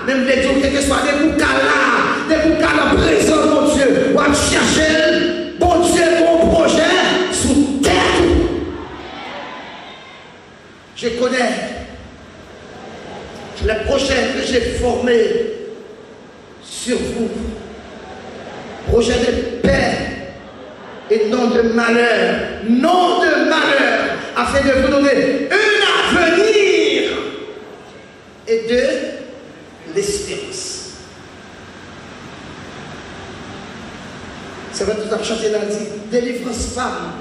même les dieux, quel que soit des boucas là, des boucas là, présent, mon Dieu, on va chercher, bon Dieu, bon projet, sous terre. Je connais les projets que j'ai formés sur vous, projets de paix et non de malheur, afin de vous donner un avenir et de l'espérance. C'est vrai, tout à chanter là, dit délivrance femme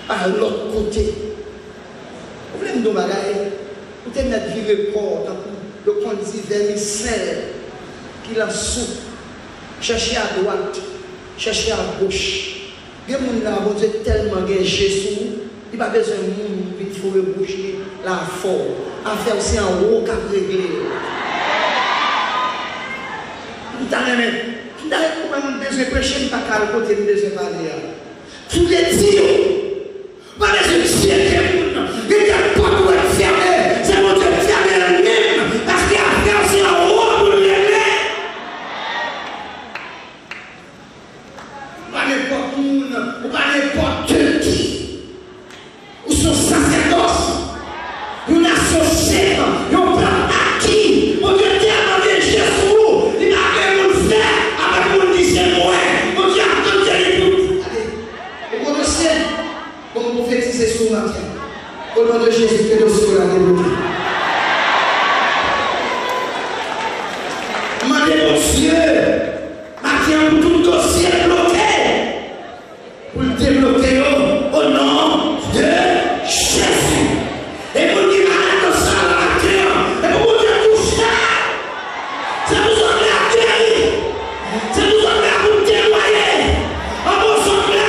à l'autre côté. Vous voulez me dire, vous avez notre vie report, le point dit vermicelle, qui la soupe, chercher à droite, chercher à gauche. Il y a des gens là, bon Dieu, tellement engagé sur nous, il n'y a pas besoin de monde qui faut reboucher la forme, à faire aussi en haut qu'à régler. Vous avez besoin de prêcher, pas qu'à côté de besoin de parler. Tous les dieux, pas besoin de chier des gens, il n'y a pas de quoi fermer, c'est mon Dieu fermer lui-même, parce qu'il y a à faire aussi en haut pour le régler. Pas n'importe où, pas n'importe qui, ou son sacerdoce, ou l'associé, ou un plan acquis, mon Dieu tellement bien Jésus, il n'a rien de faire avec mon disciple, mon Dieu attendez tout. Allez, et pour le ciel, comme prophétiser sur ma terre, au nom de Jésus, que le ciel a débloqué. Demandez mon Dieu, maintenant pour tout dossier bloqué, pour le débloquer au nom de Jésus. Et pour dire à la salle à la terre, et pour vous dire tout ça, ça nous emmener à guérir, ça nous emmener à vous témoigner. En bon sens là,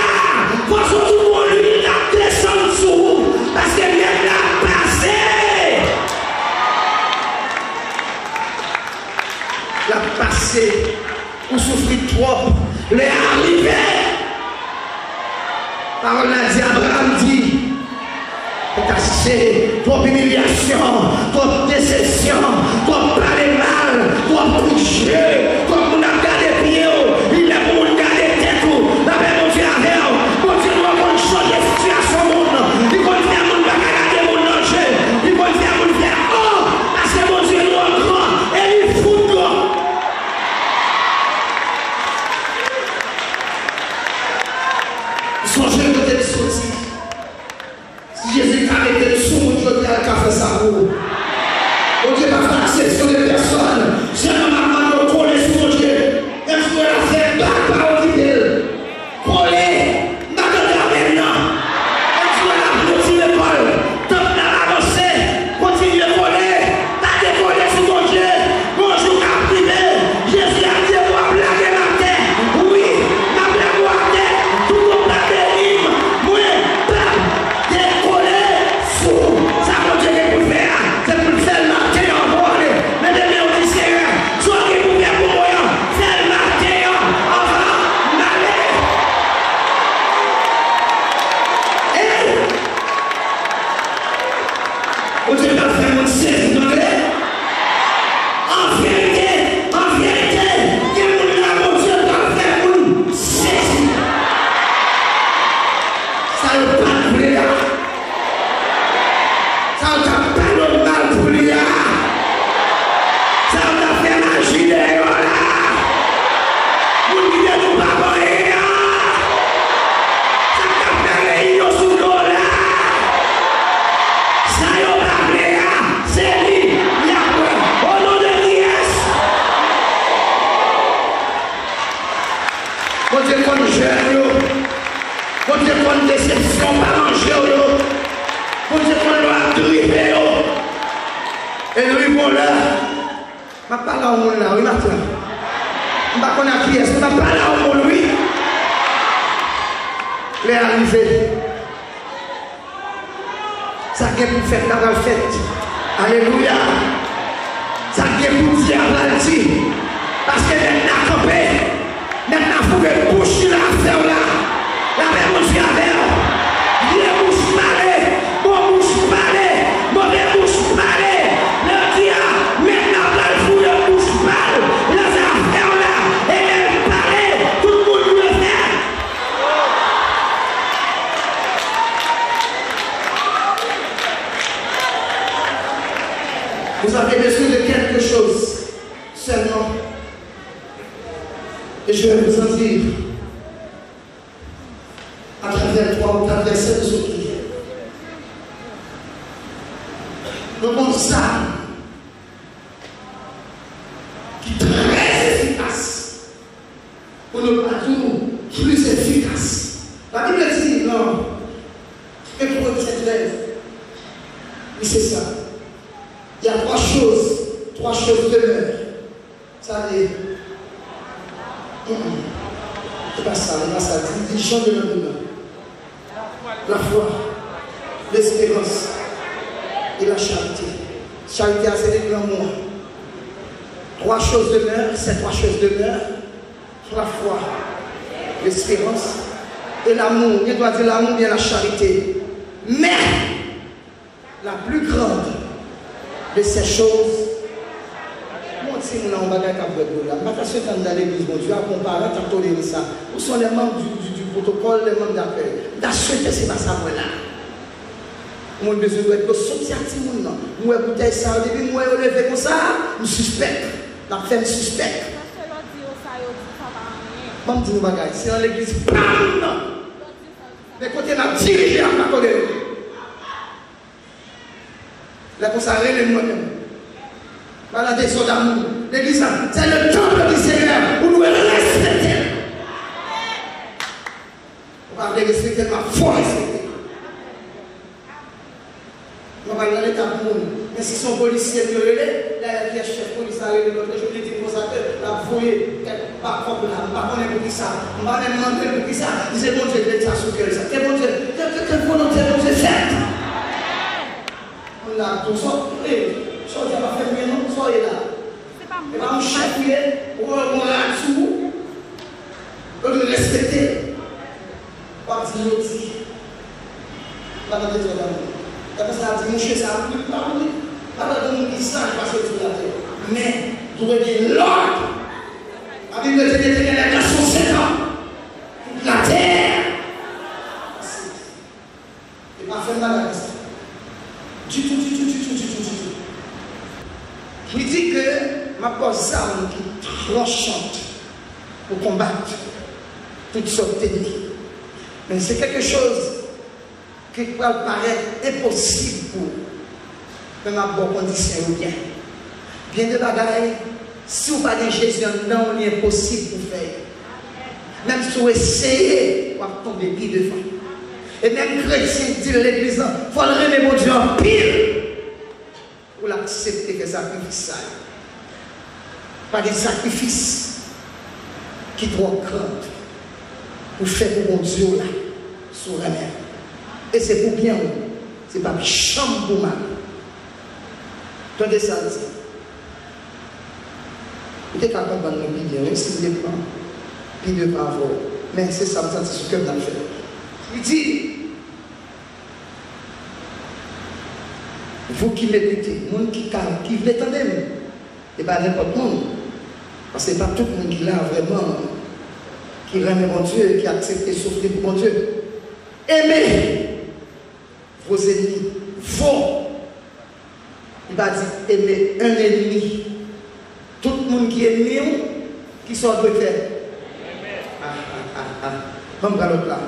pour que tout le monde lui la descendre sur vous, parce que bien l'a passé. La passé, vous souffrez trop, les arrivés. Parole a dit, Abraham dit, c'est trop humiliation, trop déception, trop parler mal, trop toucher, trop on a gardé pied, il a pour garder tête, la paix mon Dieu avec vous, mon Dieu doit changer de situation monde, il faut faire mon bac à garder mon danger, il faut faire mon faire, oh, parce que mon Dieu doit grand, et il fout toi. Songez de telle sortie. Si Jésus a arrêté le son, Dieu a fait ça pour vous. On Dieu va faire exception des personnes. J'ai un maman de coller sur mon Dieu. Et je vais la faire back par au fidèle. Coller, maintenant. Et je vais la bloquer l'épaule. Tant que la avancer, continue de coller. T'as décollé sur mon Dieu. Bonjour, à privé. Jésus a dit, moi, blaguer ma terre. Oui, ma blague à terre. Tout le monde a des rimes. Oui, décoller fou. Ça va Dieu pour le faire. C'est pour le faire le matin en bord. Mais demain on dit Seigneur, soit qui pour faire pour moi, faire le matin avant d'aller. On dit pas faire mon saisie d'anglais. En vérité, il y a mon Dieu dans faire mon saisie. Ça ne pas de plaisir. Ça ne pas de mal pour lui. Ça ne fait magie derrière là. Vous ne dites pas pas rien. Ça ne fait rien sous l'eau là. Ça y est, pas rien. C'est lui. Au nom de Christ. Mon Dieu, qu'on gère, mon Dieu, qu'on déception par manger, mon Dieu, qu'on doit driver. Et nous, bon là, je ne parle pas au monde là, oui, maintenant. Je ne parle pas à qui est-ce que je parle au monde, oui. Les arrivés. Ça qui est pour faire la fête. Alléluia. Ça qui est pour dire la dit. Parce que maintenant, campé, maintenant, il faut que bouche la faire là. La même bouche avec. Viens bouche parler. Bon bouche parler. Mauvais bouche parler. Le dia, maintenant, j'ai besoin de quelque chose seulement. Et je vais vous en dire à travers 3 ou 4 versets de ce qui est. Donc ça, qui est très efficace, pour ne pas dire plus efficace. La Bible dit non, et pour cette lèvre, oui c'est ça. Il y a 3 choses demeurent. Ça dit, c'est pas ça, dit change de nom. La foi, l'espérance et la charité. Charité, c'est les grands mots. 3 choses demeurent, ces 3 choses demeurent. La foi, l'espérance et l'amour. Il doit dire l'amour et la charité. Mais la plus grande de ces choses, moi aussi, je suis un bagage à vous là. Je suis dans l'église, mon Dieu, à comparer, à tolérer ça. Où sont les membres du protocole, les membres d'appel? D'acheter, c'est pas ça, voilà. Moi, je besoin de sortir à tout le monde. Moi, écoutez ça, au début, moi, je lever comme ça, je suspecte. Je fais un suspect. Je dis un bagage, c'est dans l'église, bam! Mais quand on a dirigé à ma collègue, là, qu'on s'arrête les moi-même. Voilà des soldats d'amour. L'église, c'est le temple du Seigneur où nous respecter. On va respecter ma foi, respecter. On va aller l'état pour nous. Mais si son policier me relève, là, il y a chef policier, l'autre jour, il dit que la voyez, pas comme là, pas qu'on est pour qui ça. On va même demander pour qui ça. Il dit, bon Dieu, l'État sous cœur, ça. Quel bon Dieu, quel volonté, bon Dieu, fait. On a tout ça. Sortez ma famille, non, soyez là. Et va me chapouiller, on va là-dessous, on va respecter. Pas dire aussi. Pas de dire d'amour. D'après ça, dit, mon cher, ça a plus parlé. Pas de monde qui sache passer sur la terre. Mais, vous voyez l'ordre. La Bible dit que l'éternel est à son 7 ans. La terre. Et pas faire mal à ça. Du tout. Il dit que ma pose arme qui tranchante pour combattre toutes sortes d'ennemis. Mais c'est quelque chose qui peut paraître impossible pour ma bonne condition ou bien. Bien de bagaille, si vous parlez de Jésus, non, il est impossible pour faire. Même si vous essayez, vous allez tomber pile devant. Et même chrétien dit l'église, il faut le remettre mon Dieu en pile. Pour l'accepter que sacrifice ça. Pas des sacrifices qui doivent craindre pour faire pour mon Dieu là, sur la mer. Et c'est pour bien, c'est pas chambre pour mal. Tendez ça, dit. Vous êtes capable de nous bien, même si vous êtes pas, puis de pas avoir. Mais c'est ça, c'est ce que vous avez fait. Il dit, vous qui m'écoutez, vous qui l'étendez, et pas n'importe qui. Parce que ce n'est pas tout le monde qui l'a vraiment, qui remet mon Dieu, qui accepte de souffrir pour mon Dieu. Aimez vos ennemis, il va dire aimer un ennemi. Tout le monde qui est ennemi, qui sort de faire. Comme dans l'autre là.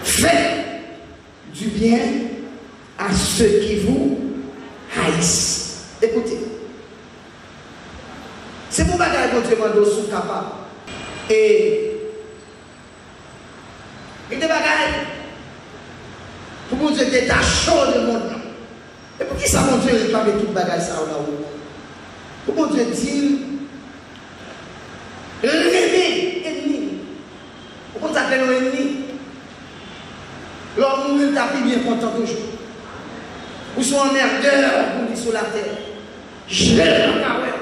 Faites du bien à ceux qui vous haïssent. Écoutez. C'est pour bagage que Dieu m'a sous capable. Et des bagages pour mon Dieu détacher de monde. Et pour qui ça mon Dieu ne parle de tout bagage ça là-haut? Pour mon Dieu dit l'ennemi, ennemi. Pourquoi ça fait l'ennemi? L'homme nous t'a bien content toujours. Ou sont emmerdeurs pour lui sur la terre. Je l'ai dans la ouais.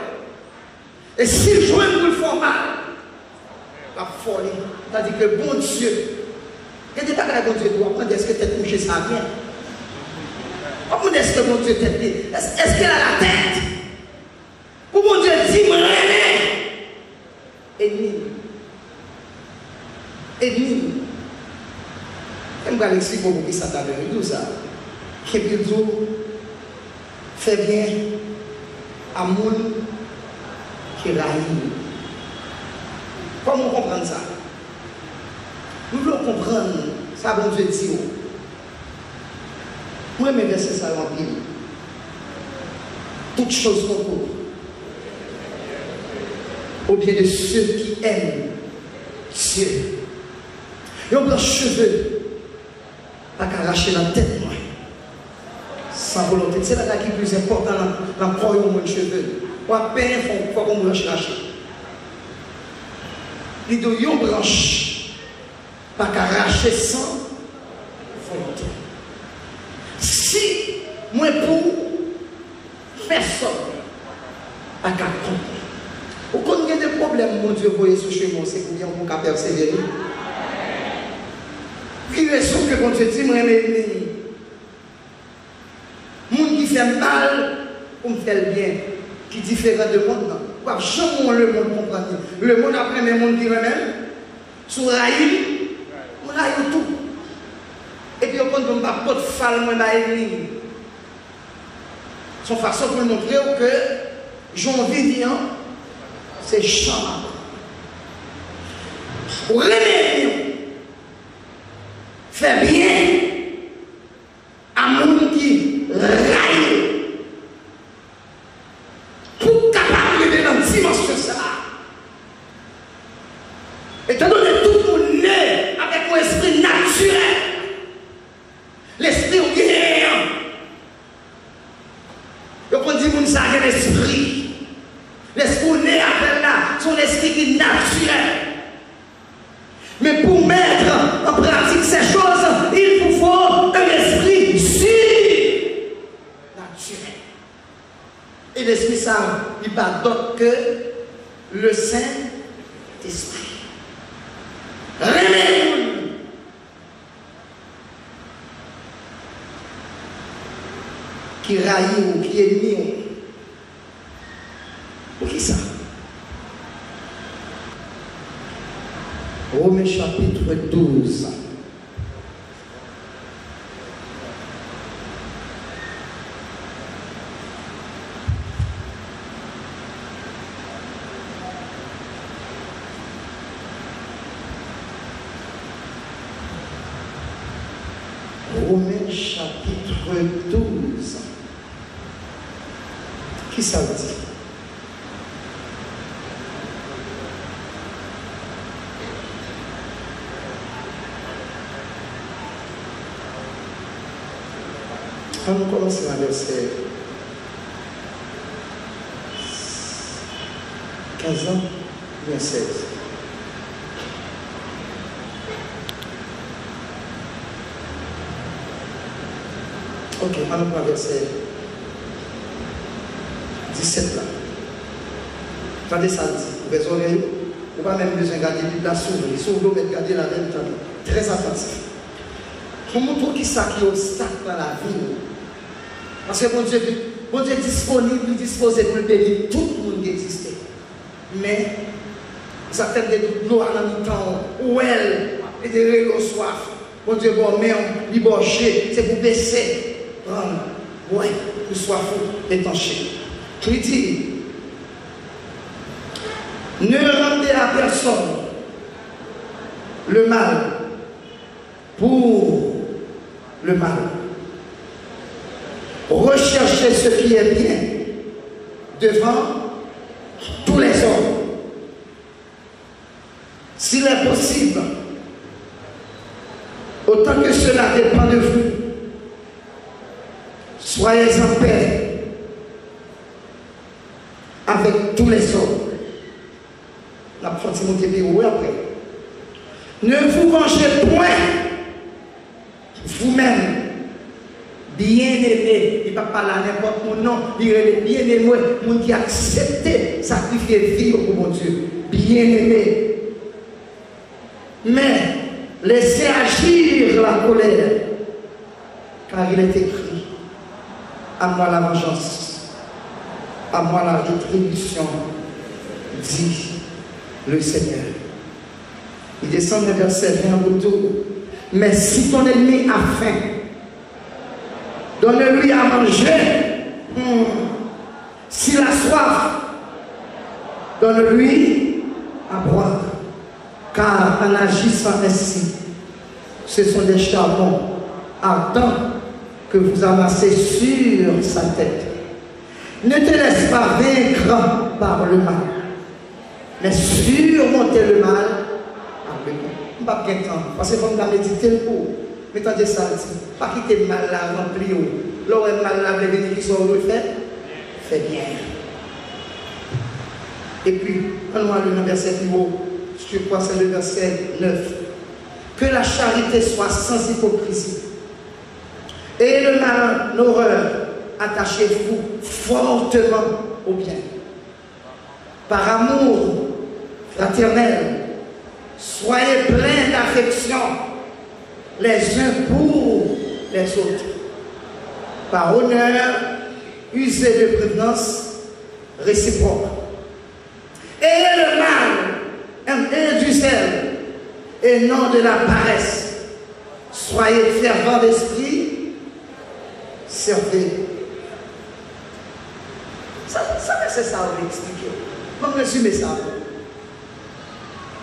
Et si je veux le faire mal, la folie. C'est-à-dire que bon Dieu, il y a des bagages bon Dieu doit apprendre. Est-ce que tu es couché ça bien? Comment est-ce que bon Dieu t'a dit? Est-ce qu'elle a la tête? Pour mon Dieu dit, moi, ennemi. Ennemi. Je vais expliquer pour qui ça t'a donné tout ça. Et puis, Fais bien à moun qui raille. Comment comprendre ça? Nous voulons comprendre ça, bon Dieu dit. Moi, je vais ça en pile. Toutes choses concourent au bien de ceux qui aiment Dieu. Et on prend cheveux à arracher la tête, moi. Sans volonté. C'est là qui est plus important dans le corps de cheveux. On a peine il faut qu'on branche racher. Il doit y avoir une branche pas arracher sans volonté. Si moi pour personne à comprendre. Ou quand il y a des problèmes, mon Dieu, vous voyez sur chez moi, c'est pour qu'on puisse persévérer. Qui raison que mon Dieu dit, moi, les gens qui fait mal, pour me faire bien, qui est différent de monde. Quoi, jamais le monde comprend. Le monde après, les monde qui remède, sur raïl, on raïl tout. Et puis, on ne va pas de fall, moi, son façon pour montrer que j'en vis bien, c'est champ. Remédier, faire bien à mon qui raille pour capable de dans dimension ça. Étant donné tout le monde naît avec un esprit naturel, l'esprit au guerre. Donc on dit que ça a un esprit. L'esprit naît avec là, son esprit qui est naturel. Mais pour mettre en pratique ces choses, il vous faut un esprit surnaturel. Et l'esprit ça, il n'est pas d'autre que le Saint-Esprit. Réveillez-vous. Qui raille ou qui est mis. Pour qui ça? Romains chapitre 12. Romains chapitre 12. Qui ça veut dire? On va commencer à verset 15 ans, verset 16. Ok, on va verset 17 là. Regardez ça, les oreilles, on va même besoin de garder la souris, s'ouvre mais garder la même temps. Très attentif. Pour montrer qui ça qui est obstacle dans la vie. Parce que bon Dieu est disponible, disposé pour le bénir tout le monde qui existe. Mais, ça fait de l'eau à la mi-temps, où elle, et de l'eau soif. Bon Dieu, bon, mais on libéré, c'est pour baisser. Ouais, pour soif, étancher. Il dit, ne rendez à personne le mal pour le mal. Recherchez ce qui est bien devant tous les hommes. S'il est possible, autant que cela dépend de vous, soyez en paix avec tous les hommes. La proximité de vous après. Ne vous vengez point vous-même. Bien-aimé, il ne va pas parler à n'importe mon nom, il est bien-aimé, mon qui a accepté sacrifier vie pour mon Dieu. Bien-aimé. Mais laissez agir la colère, car il est écrit, à moi la vengeance, à moi la rétribution, dit le Seigneur. Il descend le verset 20 en retour. Mais si ton ennemi a faim, donne-lui à manger Si la soif, donne-lui à boire. Car en agissant ainsi, ce sont des charbons ardents que vous amassez sur sa tête. Ne te laisse pas vaincre par le mal, mais surmonter le mal avec le mal. Je ne vais pas bien temps, parce que comme je méditer le coup, mais attendez ça, pas quitter le mal là, rempli. Là où le mal là, les bénéfices sont faits, fait bien. Et puis, on va aller dans le verset plus haut, je crois que c'est le verset 9. Que la charité soit sans hypocrisie. Et le malin, l'horreur, attachez-vous fortement au bien. Par amour fraternel, soyez pleins d'affection les uns pour les autres. Par honneur, usez de prévenance réciproque. Et le mal, et du zèle, et non de la paresse. Soyez fervents d'esprit, servez. Ça c'est ça, on va expliquer. Je vais résumer ça.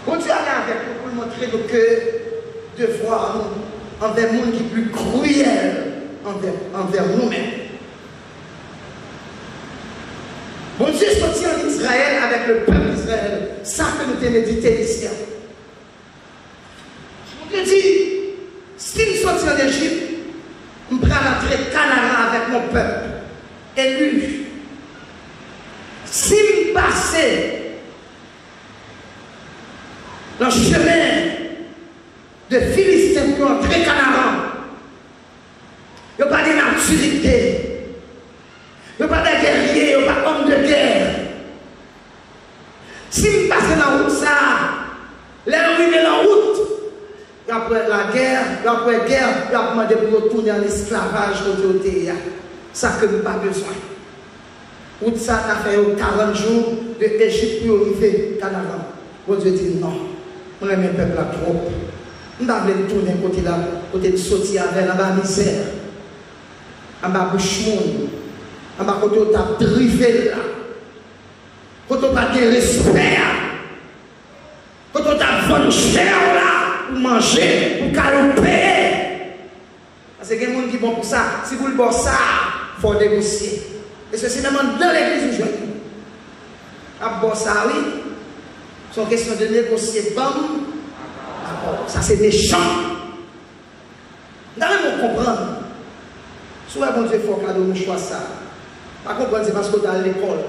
Bon Dieu allait avec nous pour montrer que de voir envers le monde qui est plus cruel envers nous-mêmes. Bon Dieu sorti en Israël avec le peuple d'Israël. Ça que nous avons médité ici. Je vous dis, si nous sortis en Égypte, nous prenons l'entrée Canaan avec mon peuple élu. Si nous passons dans le chemin de Philistins pour entrer Canaan, il n'y a pas de maturité, il n'y a pas de guerrier, il n'y a pas d'homme de guerre. Si nous passons dans la route, ça, les arrivés dans la route, après la guerre, après la guerre, il a demandé pour retourner en esclavage côté. Ça que nous n'avons pas besoin. Route ça, a fait 40 jours de Égypte pour arriver à Canaan. Bon Dieu dit non, on aime le peuple là trop. Nous avons tourner côté là, côté de sortir avec la misère, en bas bouche monde, en bas côté où tu as privé là, côté où tu as de respect, côté où tu as vendu cher là, pour manger, pour caloper. Parce qu'il y a des gens qui vont pour ça, si vous le bossez ça, il faut négocier. Et c'est même dans l'église aujourd'hui. À boire ça, oui, c'est une question de négocier. Bon, ça c'est méchant. Nous devons comprendre. Soit bon Dieu faut cadeau nous choisir ça. Par contre, c'est parce qu'on est à l'école.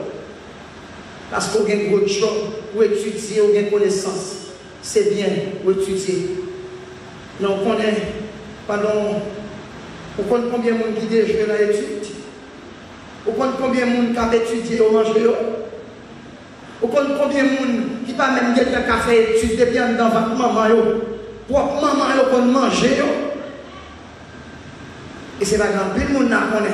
Parce qu'on a un gros job, ou étudier, ou une connaissance. C'est bien, ou étudier. Non, on connaît pendant. Vous connaissez combien de monde qui déjà dans l'étude? Vous connaissez combien de monde qui a étudié au manger? Vous connaissez combien de monde qui pas même get un café étude depuis dans votre maman? Pour maman, vous connaissez manger. Et c'est pas grand pile monde n'a connaît.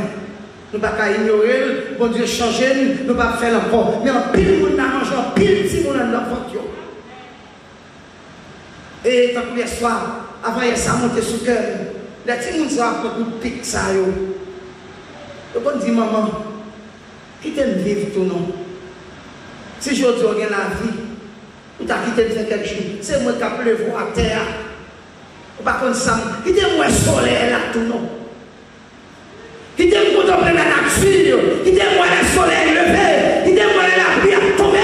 Nous ne pouvons pas ignorer, bon Dieu changer, nous ne pouvons pas faire encore. Mais en pile monde n'a mangé, en pile petit monde n'a pas. Et tant que les soirs, avant ça monter sous cœur. Les petits gens sont un peu de pique ça. Je peux dire, maman, qui t'aime vivre tout non? Si je dis, on a la vie, ou t'as quitté de faire quelque chose, c'est moi qui ai pleuvé à terre. Par contre, ça, qui t'aime moi soleil là tout non? Qui t'aime contempler la nature? Qui t'aime moi le soleil levé? Qui t'aime moi la pluie à tomber?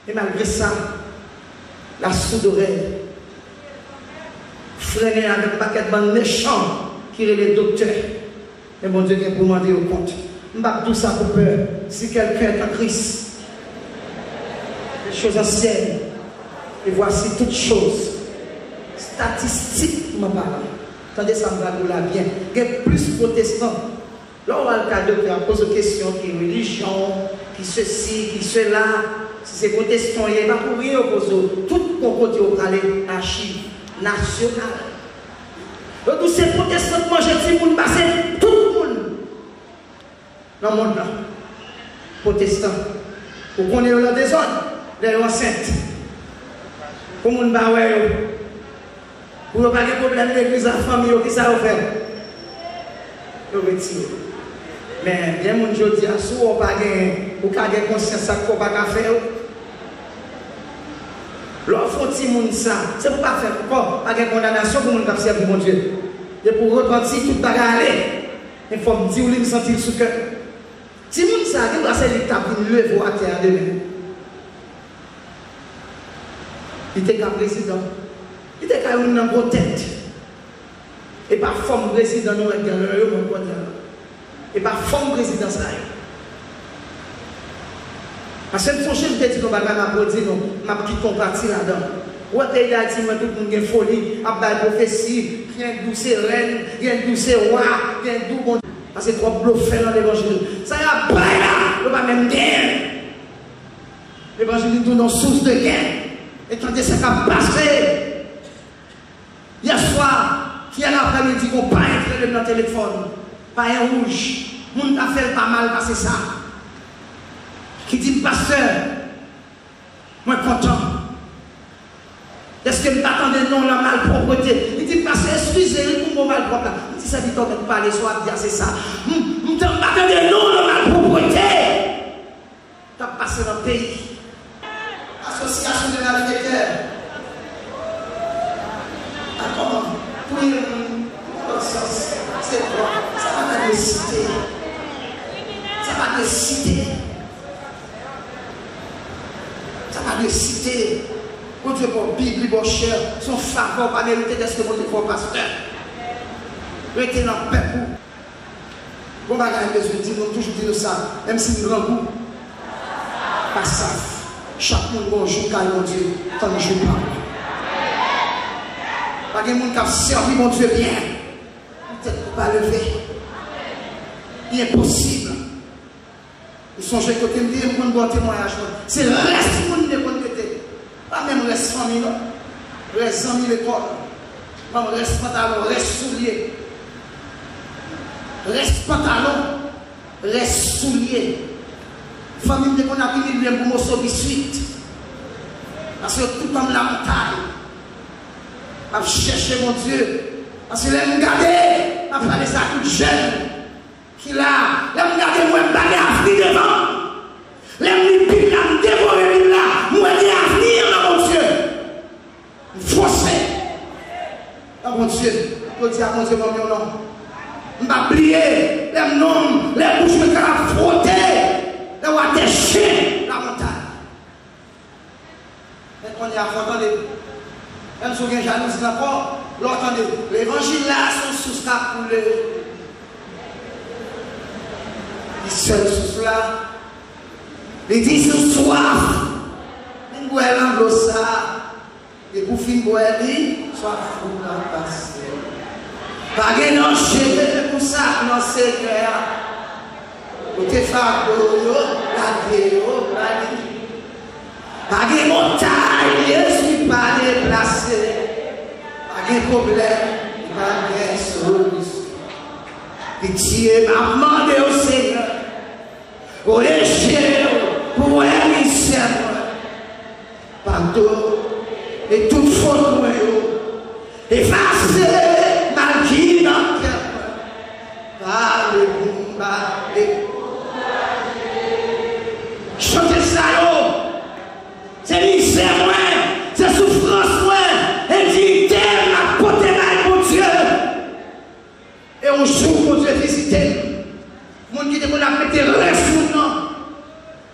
Et malgré ça, la sourde oreille, freiner avec un paquet de bandes méchants qui est les docteurs. Mais mon Dieu vient pour demander au compte. Je ne vais pas tout ça pour peur. Si quelqu'un est en Christ, les choses anciennes, et voici toutes choses statistiques, ma parole. Attendez, ça me va de là bien. Il y a plus de protestants. Là, on va le cas de pose des questions qui est religion, qui ceci, qui cela. Si c'est protestant, il n'y a pas pour rien opposer. Tout mon côté au aller archive nationale. Donc, tous ces protestants qui mangent, tout le monde passe, tout le monde dans le monde là. Protestants. Pour qu'on ait dans des zones, les enceintes. Pour qu'on ait pour ne pas de problème de l'église, la famille, qui ça va faire? Ils retirent. Mais bien mon Dieu dit, si on pas ou pas de conscience ça qu'on pas faire. L'offre petit monde ça, c'est pour pas faire quoi, pas de condamnation pour mon qui servir mon Dieu. Et pour repentir tout bagarre aller. Il faut me dire où me sentir sous cœur. Si mon ça, il doit c'est l'étape pour lever à terre demain. Il était qu'un président. Il était qu'un homme dans tête. Et par forme président nous regardons le monde. Et par forme président ça. Parce que son chef dit qu'on va m'applaudir, m'a quitté ton parti là-dedans. Ou pays d'Haïti, tout le monde a folie, a belle prophétie, rien de douce reine, rien de douce roi, rien de tout bon. Parce que trop bluffé dans l'évangile. Ça y a pas là, on va même gain. L'évangile nous donne une source de gain. Et quand ça va passer, hier soir, qui a l'après-midi qu'on pas un dans le téléphone, pas un rouge, mon a fait pas mal passer ça. Qui dit pasteur, moi content. Est-ce que je m'attendais non la malpropreté? Il dit pasteur, excusez-moi pour mon malpropre. Il dit ça dit qu'on ne parler soit bien c'est ça. Je m'attendais non la malpropreté. Tu as passé dans le pays. Association de navigateurs. Comment? Pour une conscience, c'est quoi? Ça va pas décider. Ça va décider. Ça va décider. Mon Dieu, pour Bible, mon cher, son faveur va mériter d'être mon Dieu pour pasteur. Restez dans le peuple. Bon, bah, il y a besoin de dire, nous toujours dire ça, même si nous grand goût. Pas ça. Chaque monde bonjour, car mon Dieu, tant que je parle. Pas de monde qui a servi mon Dieu bien. Peut-être pas lever. Il est impossible. Ils sont chez côté me dire, je bon témoignage. C'est le reste du monde de bon côté. Pas même reste famille, non. Reste amis l'école. Pas reste pantalon, reste soulier. Reste pantalon, reste soulier. Famille de mon appui, bien pour me sauver suite. Parce que tout comme la montagne. À chercher mon Dieu. Parce que l'aime garder, à faire ça tout jeune. Qui là, l'aime garder, moi, je vais avenir devant. L'aime lui, l'aime dévorer, là, moi, j'ai avenir dans mon Dieu. Forcé. Dans mon Dieu. Je dis à mon Dieu, mon nom. Je vais oublier les noms, les bouches que je frotter. Les rois des chiens, la montagne. Et on y a entendu. Même si on est jalousie encore, l'entendez. L'évangile là, son sous cap pour le. Il seul sous là. Il dit sous soif. Il boit l'angle ça. Et pour finir boire, il soit fou la passe. Pas de non chez pour ça, non c'est clair. Pour te faire la vidéo, la vie. Pas de montagne, je ne suis pas déplacé. Pas de problème, pas de solution. Pitié m'a demandé au Seigneur. Pour échelle, pour émissaire. Pardon, et toute faute, effacer ma vie dans le cœur. Par le combat, chantez ça, c'est misère, c'est souffrance, et dit, ma portée mal, mon Dieu. Et un jour, mon Dieu, visité. Mon Dieu, on a mis des restes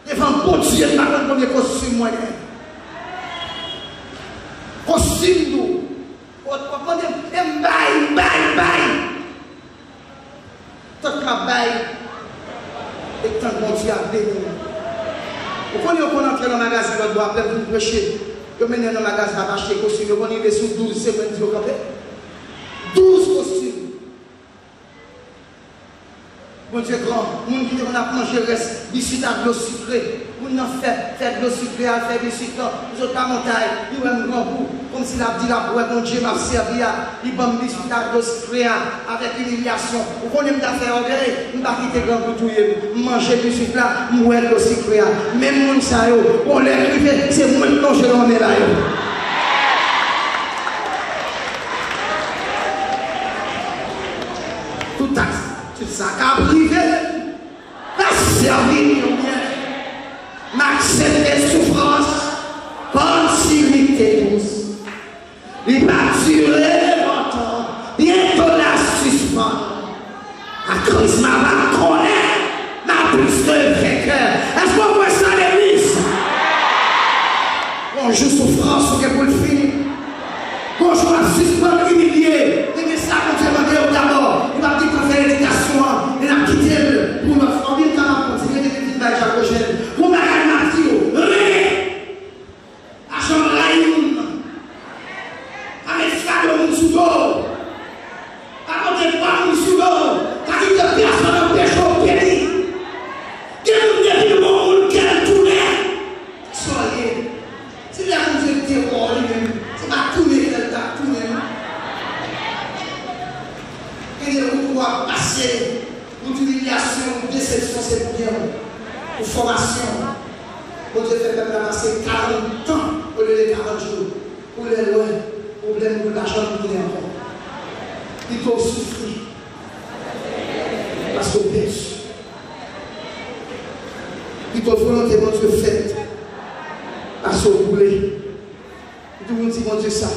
devant mon Dieu, je ne sais pas combien de costumes, moi. Costume, nous. Tant que bail, et tant que mon Dieu a béni. Vous connaissez qu'on entre dans le magasin, vous doit appeler pour prêcher. Vous menez dans le magasin à acheter des costumes, vous connaissez sous 12 semaines, vous campez. 12 costumes. Mon Dieu grand, mon Dieu, on a mangé le reste, biscuit à de l'eau sucrée. On a fait de l'eau sucrée, à faire biscuit, nous autres à montagne, nous avons un grand goût. Comme s'il a dit la boîte, mon Dieu m'a servi, il m'a mis biscuit à de l'eau sucrée, avec humiliation. Vous connaissez me faire orgueil, je ne vais pas quitter grand goût tout, manger le biscuit là, mourir de l'eau sucrée. Même mon ça, on l'a privé, c'est moi qui mange l'homme là. Tout ça, tout ça, qu'à privé. plus que vainqueur. Est-ce qu'on voit ça à l'église? Bonjour souffrance, ou pour le finir. Bonjour à suspendre, humilié. Et bien ça, quand tu es demandé d'abord, il va dire qu'on fait l'éducation, il a quitté pour notre famille, quand on a continué de dire à Jacques Eugène. Pour ma gagne Mathieu, à Jean Raïm, à mes frères de Moussoudo, à côté de moi Moussoudo, à qui de personne au péché au pays. Que vous devez le monde, quel tournée. Soyez. C'est là que vous êtes terror lui-même. C'est pas tourner qu'elle t'a tourné. Et vous pouvez passer pour humiliation, déception, c'est pour bien. Pour formation. Pour Dieu fait peuple passer 40 ans au lieu de 40 jours. Pour les loin, problème pour l'argent pour les enfants. Il faut souffrir. Parce qu'on pêche. Il faut volontairement Dieu fait. Parce qu'on voulait. Tout le monde dit, mon Dieu, ça.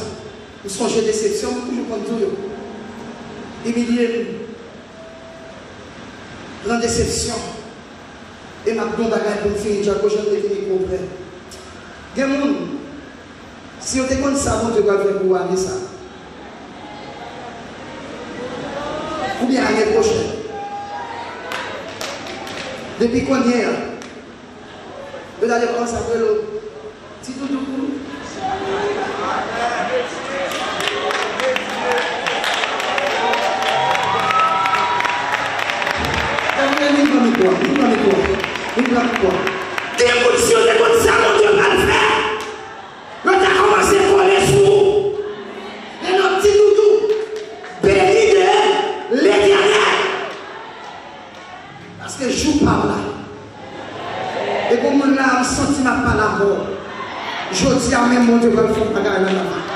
Vous songez déception, toujours comme tout. Humilié, grande déception. Et ma blonde bagaille pour finir, j'ai prochain de finir problème. Gen si on te compte ça, mon Dieu va faire pour aller ça. Ou bien l'année prochaine. Depuis qu'on y est, vous allez commencer à faire l'autre. Si tout le monde. Des conditions de comme ça, mon Dieu va le faire. Quand tu as commencé à coller sous, et notre petit doudou, béni de l'éternel. Parce que je joue par là. Et comme on a senti ma pas la mort, je dis à même mon Dieu va le faire bagarre là-bas.